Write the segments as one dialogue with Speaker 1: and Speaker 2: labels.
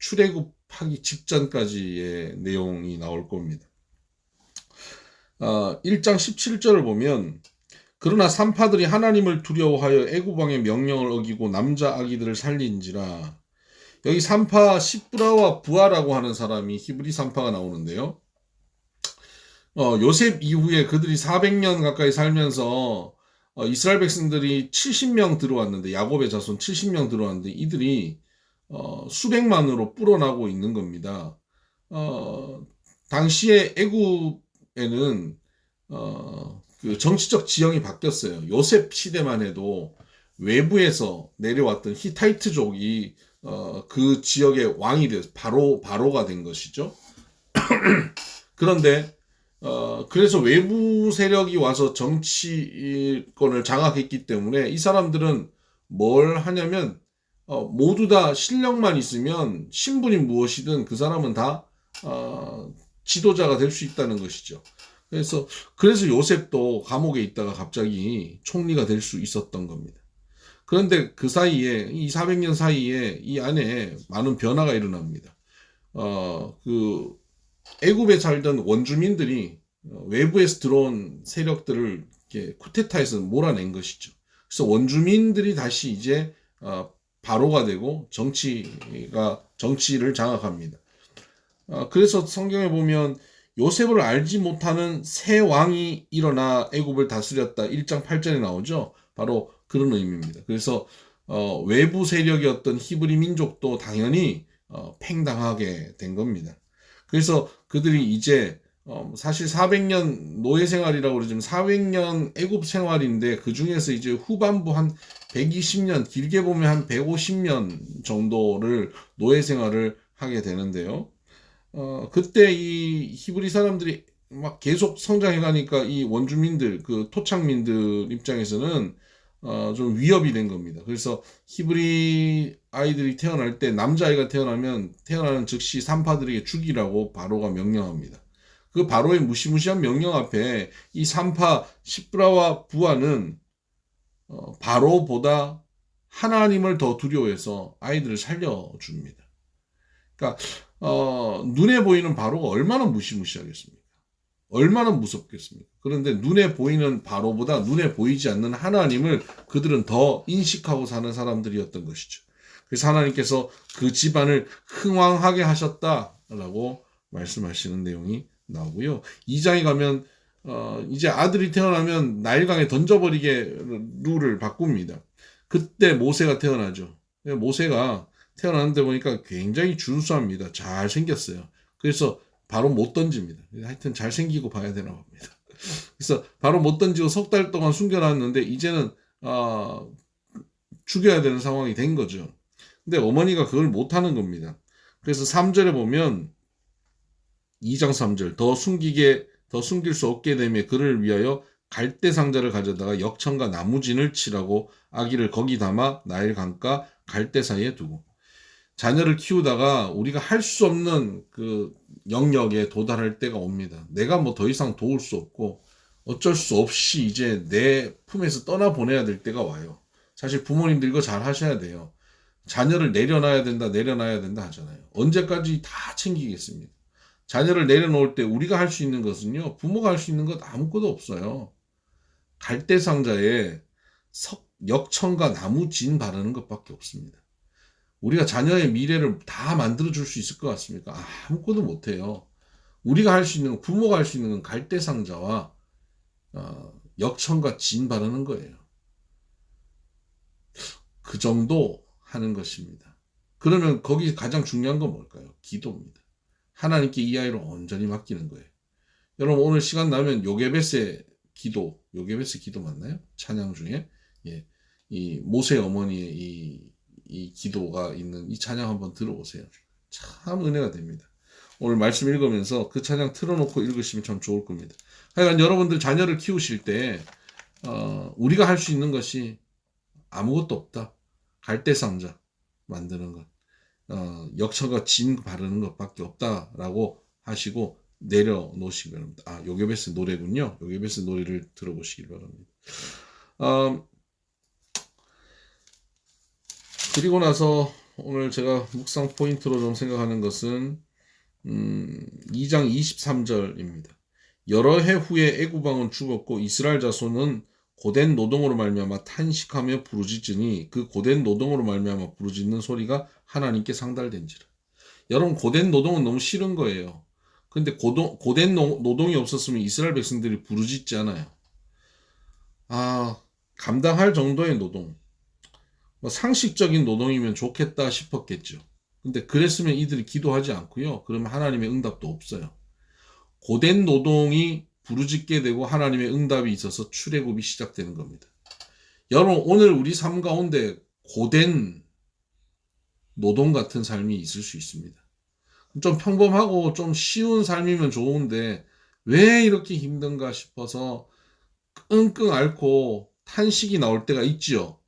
Speaker 1: 출애굽하기 직전까지의 내용이 나올 겁니다. 1장 17절을 보면 그러나 산파들이 하나님을 두려워하여 애굽 왕의 명령을 어기고 남자 아기들을 살린지라. 여기 산파 시브라와 부하라고 하는 사람이 히브리 산파가 나오는데요. 요셉 이후에 그들이 400년 가까이 살면서 이스라엘 백성들이 70명 들어왔는데, 야곱의 자손 70명 들어왔는데 이들이 수백만으로 불어나고 있는 겁니다. 당시에 애굽에는 그 정치적 지형이 바뀌었어요. 요셉 시대만 해도 외부에서 내려왔던 히타이트족이 그 지역의 왕이 돼서 바로가 된 것이죠. 그런데 그래서 외부 세력이 와서 정치권을 장악했기 때문에 이 사람들은 뭘 하냐면 모두 다 실력만 있으면 신분이 무엇이든 그 사람은 다 지도자가 될 수 있다는 것이죠. 그래서 요셉도 감옥에 있다가 갑자기 총리가 될 수 있었던 겁니다. 그런데 그 사이에, 이 400년 사이에 이 안에 많은 변화가 일어납니다. 그 애굽에 살던 원주민들이 외부에서 들어온 세력들을 이렇게 쿠데타해서 몰아낸 것이죠. 그래서 원주민들이 다시 이제 바로가 되고 정치를 장악합니다. 그래서 성경에 보면 요셉을 알지 못하는 새 왕이 일어나 애굽을 다스렸다. 1장 8절에 나오죠. 바로 그런 의미입니다. 그래서 외부 세력이었던 히브리 민족도 당연히 팽당하게 된 겁니다. 그래서 그들이 이제 사실 400년 노예 생활이라고 그러지만 400년 애굽 생활인데 그 중에서 이제 후반부 한 120년, 길게 보면 한 150년 정도를 노예 생활을 하게 되는데요. 그때 이 히브리 사람들이 막 계속 성장해 가니까 이 원주민들, 그 토착민들 입장에서는 좀 위협이 된 겁니다. 그래서 히브리 아이들이 태어날 때, 남자아이가 태어나는 즉시 산파들에게 죽이라고 바로가 명령합니다. 그 바로의 무시무시한 명령 앞에 이 산파 시브라와 부하는 바로보다 하나님을 더 두려워해서 아이들을 살려줍니다. 그러니까 눈에 보이는 바로가 얼마나 무시무시하겠습니까? 얼마나 무섭겠습니까? 그런데 눈에 보이는 바로보다 눈에 보이지 않는 하나님을 그들은 더 인식하고 사는 사람들이었던 것이죠. 그래서 하나님께서 그 집안을 흥왕하게 하셨다라고 말씀하시는 내용이 나오고요. 2장에 가면 이제 아들이 태어나면 나일강에 던져버리게 룰을 바꿉니다. 그때 모세가 태어나죠. 모세가 태어났는데 보니까 굉장히 준수합니다. 잘 생겼어요. 그래서 바로 못 던집니다. 하여튼 잘생기고 봐야 되나 봅니다. 그래서 바로 못 던지고 석 달 동안 숨겨놨는데 이제는 죽여야 되는 상황이 된 거죠. 근데 어머니가 그걸 못하는 겁니다. 그래서 3절에 보면 2장 3절 더 숨길 수 없게 되며 그를 위하여 갈대 상자를 가져다가 역청과 나무진을 치라고 아기를 거기 담아 나일 강가 갈대 사이에 두고. 자녀를 키우다가 우리가 할 수 없는 그 영역에 도달할 때가 옵니다. 내가 뭐 더 이상 도울 수 없고 어쩔 수 없이 이제 내 품에서 떠나보내야 될 때가 와요. 사실 부모님들 이거 잘 하셔야 돼요. 자녀를 내려놔야 된다 하잖아요. 언제까지 다 챙기겠습니다. 자녀를 내려놓을 때 우리가 할 수 있는 것은요, 부모가 할 수 있는 것 아무것도 없어요. 갈대 상자에 역청과 나무진 바르는 것밖에 없습니다. 우리가 자녀의 미래를 다 만들어줄 수 있을 것 같습니까? 아무것도 못해요. 우리가 할 수 있는, 부모가 할 수 있는 건 갈대 상자와 역청과 진 바르는 거예요. 그 정도 하는 것입니다. 그러면 거기 가장 중요한 건 뭘까요? 기도입니다. 하나님께 이 아이를 온전히 맡기는 거예요. 여러분 오늘 시간 나면 요게베스 기도 맞나요? 찬양 중에 이 모세 어머니의 이 기도가 있는 이 찬양 한번 들어보세요. 참 은혜가 됩니다. 오늘 말씀 읽으면서 그 찬양 틀어놓고 읽으시면 참 좋을 겁니다. 하여간 여러분들 자녀를 키우실 때 우리가 할 수 있는 것이 아무것도 없다. 갈대상자 만드는 것, 역처가 진 바르는 것밖에 없다라고 하시고 내려놓으시기 바랍니다. 요게베스 노래군요. 요게베스 노래를 들어보시기 바랍니다. 그리고 나서 오늘 제가 묵상 포인트로 좀 생각하는 것은 2장 23절입니다. 여러 해 후에 애굽 왕은 죽었고 이스라엘 자손은 고된 노동으로 말미암아 탄식하며 부르짖으니 그 고된 노동으로 말미암아 부르짖는 소리가 하나님께 상달된지라. 여러분, 고된 노동은 너무 싫은 거예요. 근데 고된 노동이 없었으면 이스라엘 백성들이 부르짖지 않아요. 감당할 정도의 노동, 뭐 상식적인 노동이면 좋겠다 싶었겠죠. 근데 그랬으면 이들이 기도하지 않고요. 그러면 하나님의 응답도 없어요. 고된 노동이 부르짖게 되고 하나님의 응답이 있어서 출애굽이 시작되는 겁니다. 여러분, 오늘 우리 삶 가운데 고된 노동 같은 삶이 있을 수 있습니다. 좀 평범하고 좀 쉬운 삶이면 좋은데 왜 이렇게 힘든가 싶어서 끙끙 앓고 탄식이 나올 때가 있지요.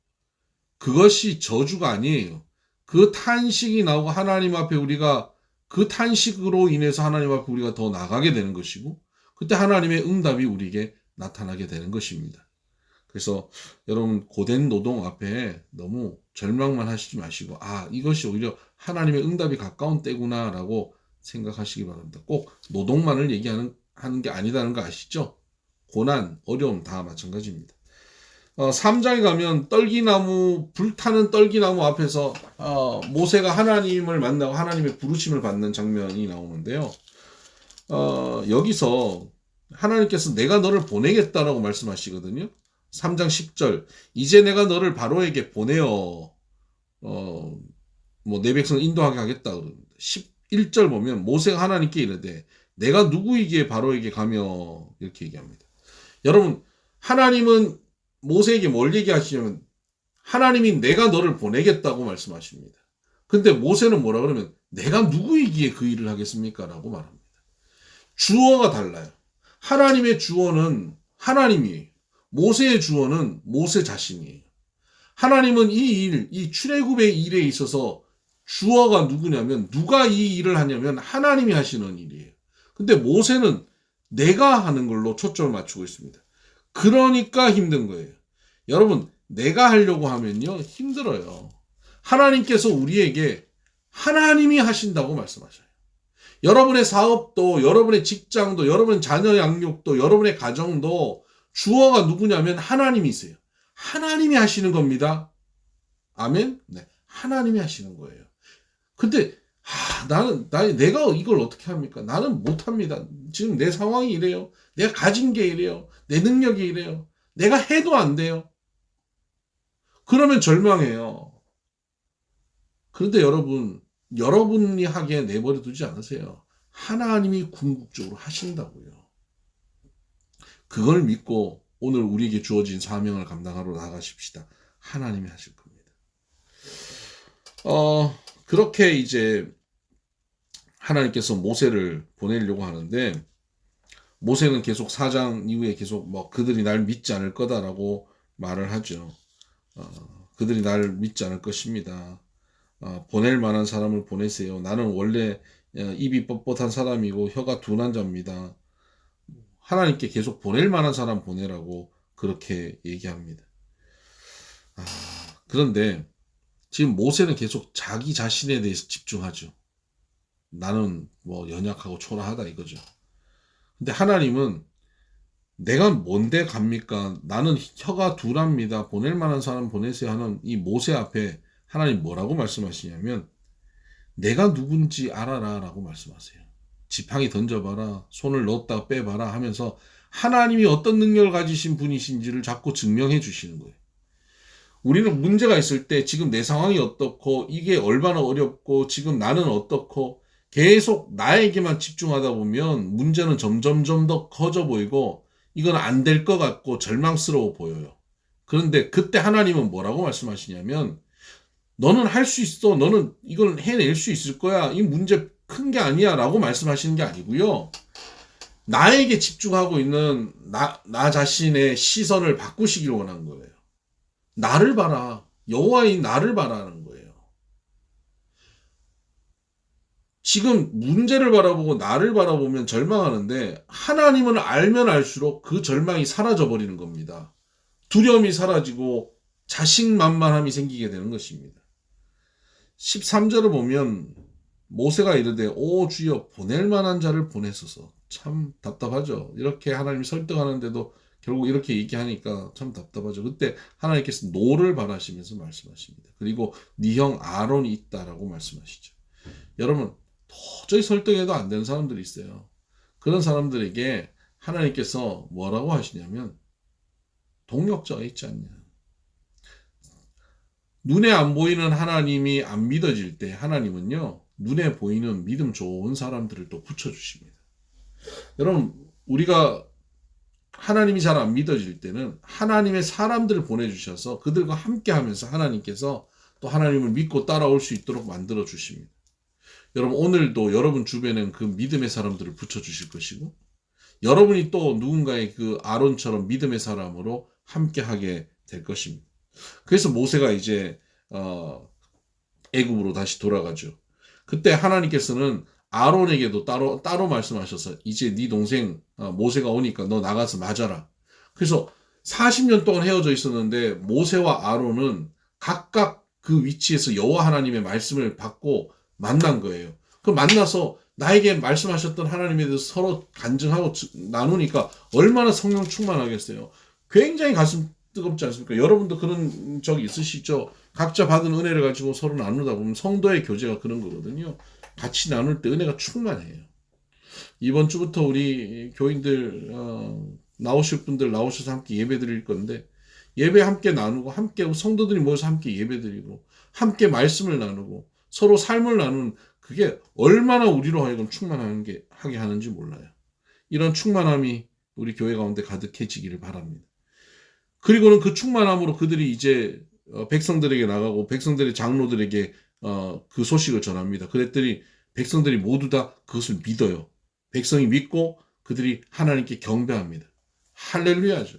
Speaker 1: 그것이 저주가 아니에요. 그 탄식이 나오고 하나님 앞에 우리가 그 탄식으로 인해서 하나님 앞에 우리가 더 나가게 되는 것이고 그때 하나님의 응답이 우리에게 나타나게 되는 것입니다. 그래서 여러분, 고된 노동 앞에 너무 절망만 하시지 마시고 이것이 오히려 하나님의 응답이 가까운 때구나 라고 생각하시기 바랍니다. 꼭 노동만을 얘기하는 게 아니다는 거 아시죠? 고난, 어려움 다 마찬가지입니다. 3장에 가면 불타는 떨기나무 앞에서 모세가 하나님을 만나고 하나님의 부르심을 받는 장면이 나오는데요. 여기서 하나님께서 내가 너를 보내겠다라고 말씀하시거든요. 3장 10절, 이제 내가 너를 바로에게 보내어 내 백성을 인도하게 하겠다 그럽니다. 11절 보면 모세가 하나님께 이르되 내가 누구이기에 바로에게 가며 이렇게 얘기합니다. 여러분, 하나님은 모세에게 뭘 얘기하시냐면 하나님이 내가 너를 보내겠다고 말씀하십니다. 근데 모세는 뭐라 그러면 내가 누구이기에 그 일을 하겠습니까? 라고 말합니다. 주어가 달라요. 하나님의 주어는 하나님이에요. 모세의 주어는 모세 자신이에요. 하나님은 이 출애굽의 일에 있어서 주어가 누구냐면 누가 이 일을 하냐면 하나님이 하시는 일이에요. 근데 모세는 내가 하는 걸로 초점을 맞추고 있습니다. 그러니까 힘든 거예요. 여러분, 내가 하려고 하면요 힘들어요. 하나님께서 우리에게 하나님이 하신다고 말씀하셔요. 여러분의 사업도, 여러분의 직장도, 여러분 자녀 양육도, 여러분의 가정도 주어가 누구냐면 하나님이세요. 하나님이 하시는 겁니다. 아멘? 네, 하나님이 하시는 거예요. 근데 내가 이걸 어떻게 합니까? 나는 못합니다. 지금 내 상황이 이래요. 내가 가진 게 이래요. 내 능력이 이래요. 내가 해도 안 돼요. 그러면 절망해요. 그런데 여러분이 하기에 내버려 두지 않으세요. 하나님이 궁극적으로 하신다고요. 그걸 믿고 오늘 우리에게 주어진 사명을 감당하러 나가십시다. 하나님이 하실 겁니다. 그렇게 이제 하나님께서 모세를 보내려고 하는데 모세는 계속 4장 이후에 계속 그들이 날 믿지 않을 거다라고 말을 하죠. 그들이 날 믿지 않을 것입니다. 보낼 만한 사람을 보내세요. 나는 원래 입이 뻣뻣한 사람이고 혀가 둔한 자입니다. 하나님께 계속 보낼 만한 사람 보내라고 그렇게 얘기합니다. 그런데 지금 모세는 계속 자기 자신에 대해서 집중하죠. 나는 연약하고 초라하다 이거죠. 근데 하나님은 내가 뭔데 갑니까? 나는 혀가 둔합니다. 보낼 만한 사람 보내세요 하는 이 모세 앞에 하나님 뭐라고 말씀하시냐면 내가 누군지 알아라 라고 말씀하세요. 지팡이 던져봐라, 손을 넣었다가 빼봐라 하면서 하나님이 어떤 능력을 가지신 분이신지를 자꾸 증명해 주시는 거예요. 우리는 문제가 있을 때 지금 내 상황이 어떻고 이게 얼마나 어렵고 지금 나는 어떻고 계속 나에게만 집중하다 보면 문제는 점점점 더 커져 보이고 이건 안 될 것 같고 절망스러워 보여요. 그런데 그때 하나님은 뭐라고 말씀하시냐면 너는 할 수 있어. 너는 이걸 해낼 수 있을 거야. 이 문제 큰 게 아니야 라고 말씀하시는 게 아니고요. 나에게 집중하고 있는 나 자신의 시선을 바꾸시길 원한 거예요. 나를 봐라. 여호와인 나를 봐라는 거예요. 지금 문제를 바라보고 나를 바라보면 절망하는데 하나님을 알면 알수록 그 절망이 사라져 버리는 겁니다. 두려움이 사라지고 자신만만함이 생기게 되는 것입니다. 13절을 보면 모세가 이르되 오 주여 보낼 만한 자를 보내소서. 참 답답하죠. 이렇게 하나님이 설득하는데도 결국 이렇게 얘기하니까 참 답답하죠. 그때 하나님께서 노를 바라시면서 말씀하십니다. 그리고 네 형 아론이 있다라고 말씀하시죠. 여러분 도저히 설득해도 안 되는 사람들이 있어요. 그런 사람들에게 하나님께서 뭐라고 하시냐면 동력자가 있지 않냐. 눈에 안 보이는 하나님이 안 믿어질 때 하나님은요. 눈에 보이는 믿음 좋은 사람들을 또 붙여주십니다. 여러분 우리가 하나님이 잘 안 믿어질 때는 하나님의 사람들을 보내주셔서 그들과 함께하면서 하나님께서 또 하나님을 믿고 따라올 수 있도록 만들어 주십니다. 여러분 오늘도 여러분 주변에는 그 믿음의 사람들을 붙여주실 것이고 여러분이 또 누군가의 그 아론처럼 믿음의 사람으로 함께하게 될 것입니다. 그래서 모세가 이제 애굽으로 다시 돌아가죠. 그때 하나님께서는 아론에게도 따로 말씀하셔서 이제 네 동생 모세가 오니까 너 나가서 맞아라. 그래서 40년 동안 헤어져 있었는데 모세와 아론은 각각 그 위치에서 여호와 하나님의 말씀을 받고 만난 거예요. 그 만나서 나에게 말씀하셨던 하나님에 대해서 서로 간증하고 나누니까 얼마나 성령 충만하겠어요. 굉장히 가슴 뜨겁지 않습니까? 여러분도 그런 적이 있으시죠? 각자 받은 은혜를 가지고 서로 나누다 보면 성도의 교제가 그런 거거든요. 같이 나눌 때 은혜가 충만해요. 이번 주부터 우리 교인들 나오실 분들 나오셔서 함께 예배 드릴 건데 예배 함께 나누고 함께 성도들이 모여서 함께 예배 드리고 함께 말씀을 나누고 서로 삶을 나누는 그게 얼마나 우리로 하여금 충만하게 하는지 몰라요. 이런 충만함이 우리 교회 가운데 가득해지기를 바랍니다. 그리고는 그 충만함으로 그들이 이제 백성들에게 나가고 백성들의 장로들에게 그 소식을 전합니다. 그랬더니 백성들이 모두 다 그것을 믿어요. 백성이 믿고 그들이 하나님께 경배합니다. 할렐루야죠.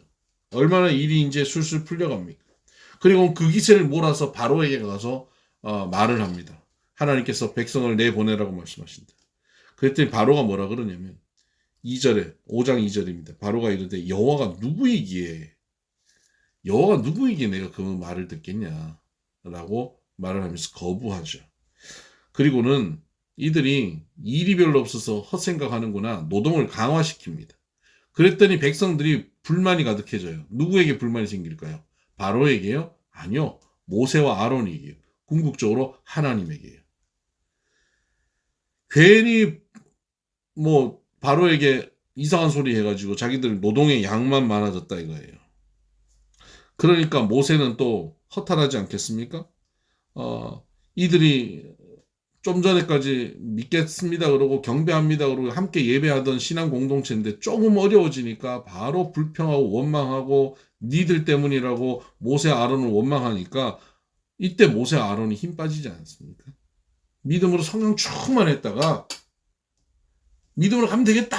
Speaker 1: 얼마나 일이 이제 술술 풀려갑니까? 그리고 그 기세를 몰아서 바로에게 가서 말을 합니다. 하나님께서 백성을 내보내라고 말씀하신다. 그랬더니 바로가 뭐라 그러냐면 2절에 5장 2절입니다. 바로가 이르되 여호와가 누구이기에 내가 그 말을 듣겠냐 라고 말을 하면서 거부하죠. 그리고는 이들이 일이 별로 없어서 헛생각하는구나 노동을 강화시킵니다. 그랬더니 백성들이 불만이 가득해져요. 누구에게 불만이 생길까요? 바로에게요? 아니요. 모세와 아론에게요. 궁극적으로 하나님에게요. 괜히 뭐 바로에게 이상한 소리 해가지고 자기들 노동의 양만 많아졌다 이거예요. 그러니까 모세는 또 허탈하지 않겠습니까? 이들이 좀 전에까지 믿겠습니다 그러고 경배합니다 그러고 함께 예배하던 신앙 공동체인데 조금 어려워지니까 바로 불평하고 원망하고 니들 때문이라고 모세 아론을 원망하니까 이때 모세 아론이 힘 빠지지 않습니까? 믿음으로 성령 충만했다가 믿음으로 가면 되겠다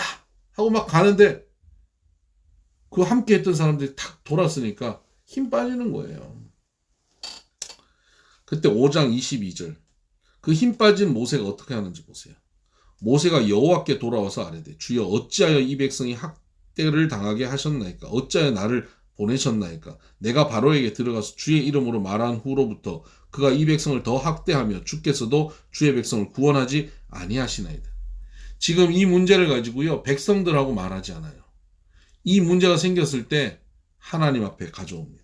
Speaker 1: 하고 막 가는데 그 함께 했던 사람들이 탁 돌았으니까 힘 빠지는 거예요. 그때 5장 22절 그 힘 빠진 모세가 어떻게 하는지 보세요. 모세가 여호와께 돌아와서 아뢰되 주여 어찌하여 이 백성이 학대를 당하게 하셨나이까 어찌하여 나를 보내셨나이까 내가 바로에게 들어가서 주의 이름으로 말한 후로부터 그가 이 백성을 더 학대하며 주께서도 주의 백성을 구원하지 아니하시나이다. 지금 이 문제를 가지고요 백성들하고 말하지 않아요. 이 문제가 생겼을 때 하나님 앞에 가져옵니다.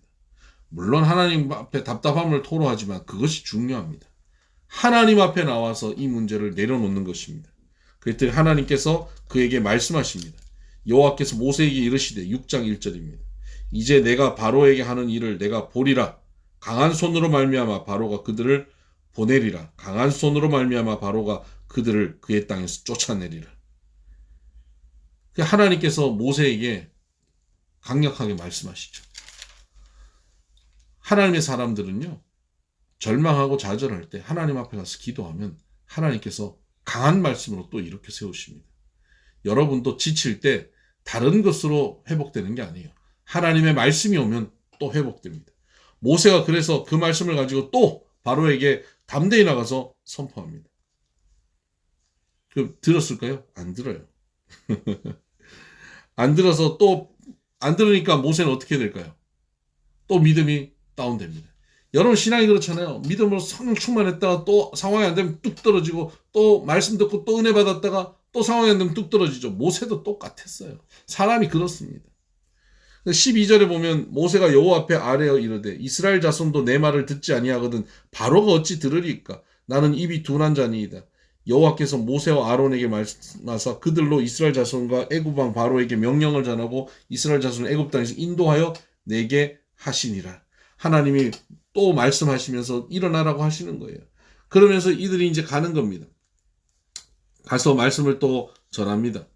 Speaker 1: 물론 하나님 앞에 답답함을 토로하지만 그것이 중요합니다. 하나님 앞에 나와서 이 문제를 내려놓는 것입니다. 그랬더니 하나님께서 그에게 말씀하십니다. 여호와께서 모세에게 이르시되 6장 1절입니다. 이제 내가 바로에게 하는 일을 내가 보리라. 강한 손으로 말미암아 바로가 그들을 보내리라. 강한 손으로 말미암아 바로가 그들을 그의 땅에서 쫓아내리라. 하나님께서 모세에게 강력하게 말씀하시죠. 하나님의 사람들은요. 절망하고 좌절할 때 하나님 앞에 가서 기도하면 하나님께서 강한 말씀으로 또 이렇게 세우십니다. 여러분도 지칠 때 다른 것으로 회복되는 게 아니에요. 하나님의 말씀이 오면 또 회복됩니다. 모세가 그래서 그 말씀을 가지고 또 바로에게 담대히 나가서 선포합니다. 들었을까요? 안 들어요. 안 들어서 또 안 들으니까 모세는 어떻게 될까요? 또 믿음이 다운됩니다. 여러분 신앙이 그렇잖아요. 믿음으로 성령 충만했다가 또 상황이 안 되면 뚝 떨어지고, 또 말씀 듣고 또 은혜 받았다가 또 상황이 안 되면 뚝 떨어지죠. 모세도 똑같았어요. 사람이 그렇습니다. 12절에 보면 모세가 여호와 앞에 아뢰어 이르되 이스라엘 자손도 내 말을 듣지 아니하거든 바로가 어찌 들으리까? 나는 입이 둔한 자니이다. 여호와께서 모세와 아론에게 말씀하사 그들로 이스라엘 자손과 애굽 왕 바로에게 명령을 전하고 이스라엘 자손을 애굽 땅에서 인도하여 내게 하시니라. 하나님이 또 말씀하시면서 일어나라고 하시는 거예요. 그러면서 이들이 이제 가는 겁니다. 가서 말씀을 또 전합니다.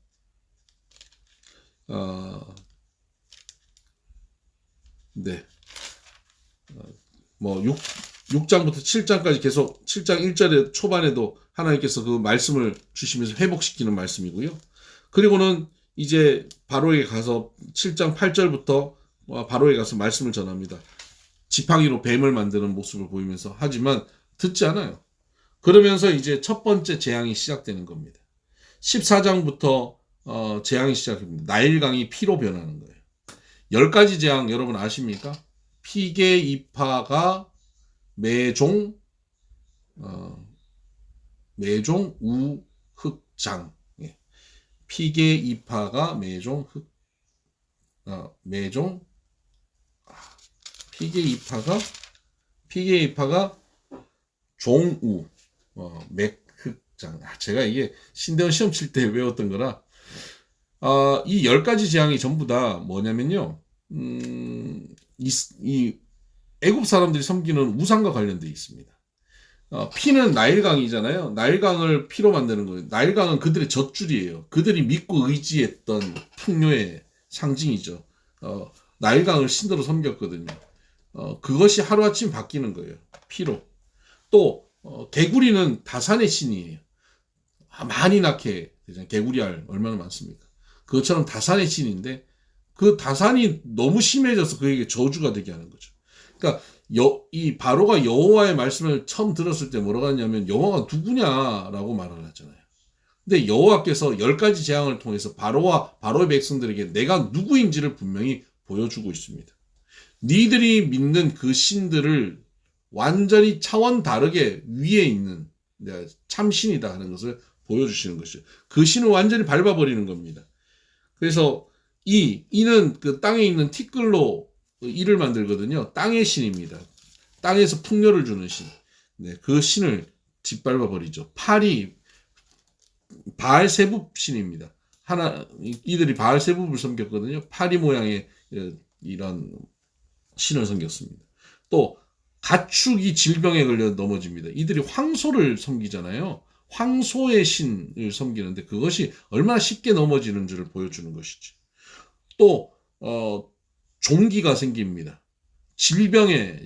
Speaker 1: 네. 6장부터 7장까지 계속 7장 1절에 초반에도 하나님께서 그 말씀을 주시면서 회복시키는 말씀이고요. 그리고는 이제 바로에게 가서 7장 8절부터 바로에게 가서 말씀을 전합니다. 지팡이로 뱀을 만드는 모습을 보이면서 하지만 듣지 않아요. 그러면서 이제 첫 번째 재앙이 시작되는 겁니다. 14장부터 재앙이 시작됩니다. 나일강이 피로 변하는 거예요. 10가지 재앙 여러분 아십니까? 피계 이파가 매종 우흑장. 피계 이파가 피계 이파가 종우 맥흑장. 제가 이게 신대원 시험 칠 때 외웠던 거라. 이 10가지 재앙이 전부 다 뭐냐면요. 이 애굽 사람들이 섬기는 우상과 관련되어 있습니다. 피는 나일강이잖아요. 나일강을 피로 만드는 거예요. 나일강은 그들의 젖줄이에요. 그들이 믿고 의지했던 풍요의 상징이죠. 나일강을 신으로 섬겼거든요. 그것이 하루아침 바뀌는 거예요. 피로. 또 개구리는 다산의 신이에요. 많이 낳게 되잖아요. 개구리알 얼마나 많습니까? 그것처럼 다산의 신인데 그 다산이 너무 심해져서 그에게 저주가 되게 하는 거죠. 그러니까 이 바로가 여호와의 말씀을 처음 들었을 때 뭐라고 하냐면 여호와가 누구냐라고 말을 하잖아요. 근데 여호와께서 10가지 재앙을 통해서 바로와 바로의 백성들에게 내가 누구인지를 분명히 보여주고 있습니다. 니들이 믿는 그 신들을 완전히 차원 다르게 위에 있는 참신이다 하는 것을 보여주시는 것이죠. 그 신을 완전히 밟아버리는 겁니다. 그래서 이는 그 땅에 있는 티끌로 이를 만들거든요. 땅의 신입니다. 땅에서 풍요를 주는 신. 네, 그 신을 짓밟아 버리죠. 팔이 바알세붑 신입니다. 이들이 바알세붑을 섬겼거든요. 파리 모양의 이런 신을 섬겼습니다. 또 가축이 질병에 걸려 넘어집니다. 이들이 황소를 섬기잖아요. 황소의 신을 섬기는데 그것이 얼마나 쉽게 넘어지는 줄을 보여주는 것이지. 또 종기가 생깁니다. 질병의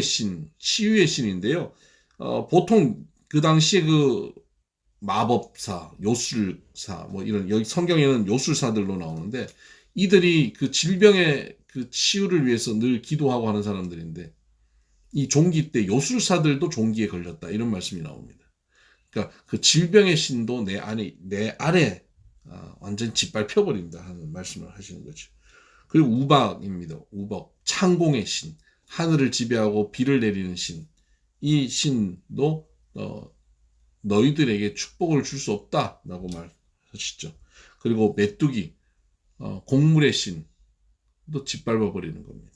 Speaker 1: 신, 치유의 신인데요. 보통 그 당시에 그 마법사, 요술사, 뭐 이런 여기 성경에는 요술사들로 나오는데 이들이 그 질병의 그 치유를 위해서 늘 기도하고 하는 사람들인데 이 종기 때 요술사들도 종기에 걸렸다 이런 말씀이 나옵니다. 그러니까 그 질병의 신도 내 아래 완전 짓밟혀 버린다 하는 말씀을 하시는 거죠. 그리고 우박입니다. 우박, 창공의 신, 하늘을 지배하고 비를 내리는 신. 이 신도 너희들에게 축복을 줄 수 없다라고 말하시죠. 그리고 메뚜기, 곡물의 신도 짓밟아 버리는 겁니다.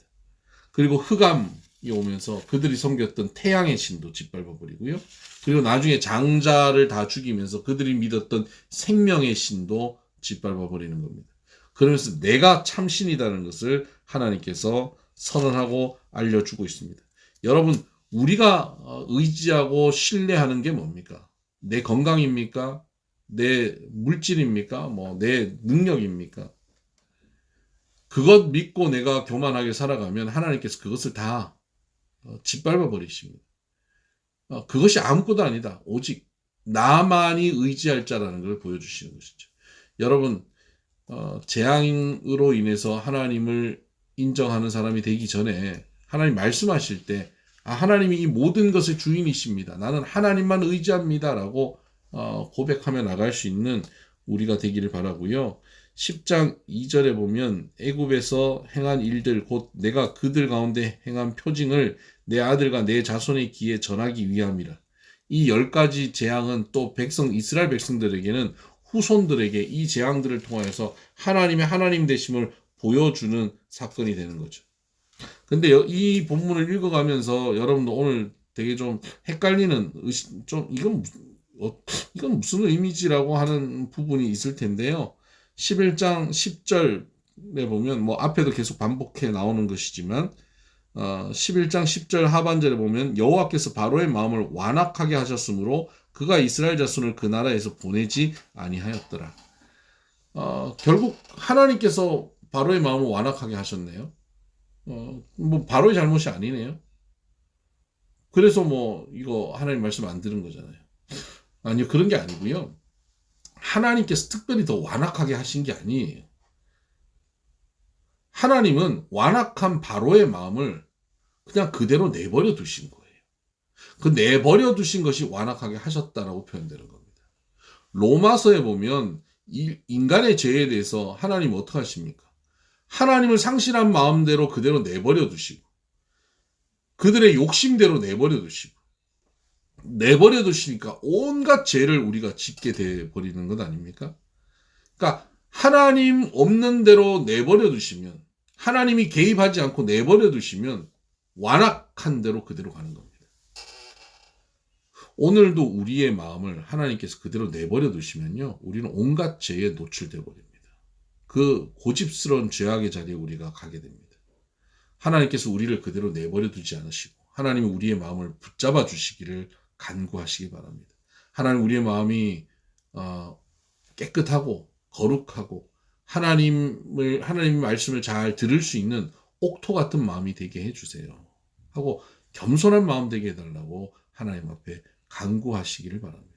Speaker 1: 그리고 흑암이 오면서 그들이 섬겼던 태양의 신도 짓밟아 버리고요. 그리고 나중에 장자를 다 죽이면서 그들이 믿었던 생명의 신도 짓밟아 버리는 겁니다. 그러면서 내가 참신이라는 것을 하나님께서 선언하고 알려주고 있습니다. 여러분, 우리가 의지하고 신뢰하는 게 뭡니까? 내 건강입니까? 내 물질입니까? 내 능력입니까? 그것 믿고 내가 교만하게 살아가면 하나님께서 그것을 다 짓밟아 버리십니다. 그것이 아무것도 아니다. 오직 나만이 의지할 자라는 걸 보여주시는 것이죠. 여러분, 재앙으로 인해서 하나님을 인정하는 사람이 되기 전에 하나님 말씀하실 때 하나님이 이 모든 것의 주인이십니다. 나는 하나님만 의지합니다. 라고 고백하며 나갈 수 있는 우리가 되기를 바라고요. 10장 2절에 보면 애굽에서 행한 일들 곧 내가 그들 가운데 행한 표징을 내 아들과 내 자손의 귀에 전하기 위함이라. 이 10가지 재앙은 또 이스라엘 백성들에게는 후손들에게 이 재앙들을 통하여서 하나님의 하나님 되심을 보여주는 사건이 되는 거죠. 근데 이 본문을 읽어가면서 여러분도 오늘 되게 좀 헷갈리는 이건 무슨 의미지라고 하는 부분이 있을 텐데요. 11장 10절에 보면 뭐 앞에도 계속 반복해 나오는 것이지만 11장 10절 하반절에 보면 여호와께서 바로의 마음을 완악하게 하셨으므로 그가 이스라엘 자손을 그 나라에서 보내지 아니하였더라. 결국 하나님께서 바로의 마음을 완악하게 하셨네요. 뭐 바로의 잘못이 아니네요. 그래서 뭐 이거 하나님 말씀 안 들은 거잖아요. 아니요, 그런 게 아니고요. 하나님께서 특별히 더 완악하게 하신 게 아니에요. 하나님은 완악한 바로의 마음을 그냥 그대로 내버려 두신 거예요. 그 내버려 두신 것이 완악하게 하셨다라고 표현되는 겁니다. 로마서에 보면 인간의 죄에 대해서 하나님 어떻게 하십니까? 하나님을 상실한 마음대로 그대로 내버려 두시고 그들의 욕심대로 내버려 두시고 내버려 두시니까 온갖 죄를 우리가 짓게 돼 버리는 것 아닙니까? 그러니까 하나님 없는 대로 내버려 두시면, 하나님이 개입하지 않고 내버려 두시면 완악한 대로 그대로 가는 겁니다. 오늘도 우리의 마음을 하나님께서 그대로 내버려 두시면요, 우리는 온갖 죄에 노출돼 버립니다. 그 고집스러운 죄악의 자리에 우리가 가게 됩니다. 하나님께서 우리를 그대로 내버려 두지 않으시고 하나님이 우리의 마음을 붙잡아 주시기를 간구하시기 바랍니다. 하나님, 우리의 마음이 깨끗하고 거룩하고 하나님 말씀을 잘 들을 수 있는 옥토 같은 마음이 되게 해주세요 하고 겸손한 마음 되게 해달라고 하나님 앞에 간구하시기를 바랍니다.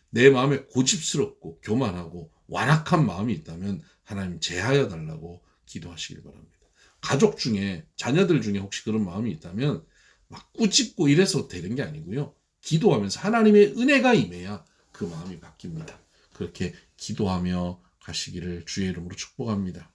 Speaker 1: 내 마음에 고집스럽고 교만하고 완악한 마음이 있다면 하나님 제하여 달라고 기도하시길 바랍니다. 가족 중에, 자녀들 중에 혹시 그런 마음이 있다면 막 꾸짖고 이래서 되는 게 아니고요, 기도하면서 하나님의 은혜가 임해야 그 마음이 바뀝니다. 그렇게 기도하며 가시기를 주의 이름으로 축복합니다.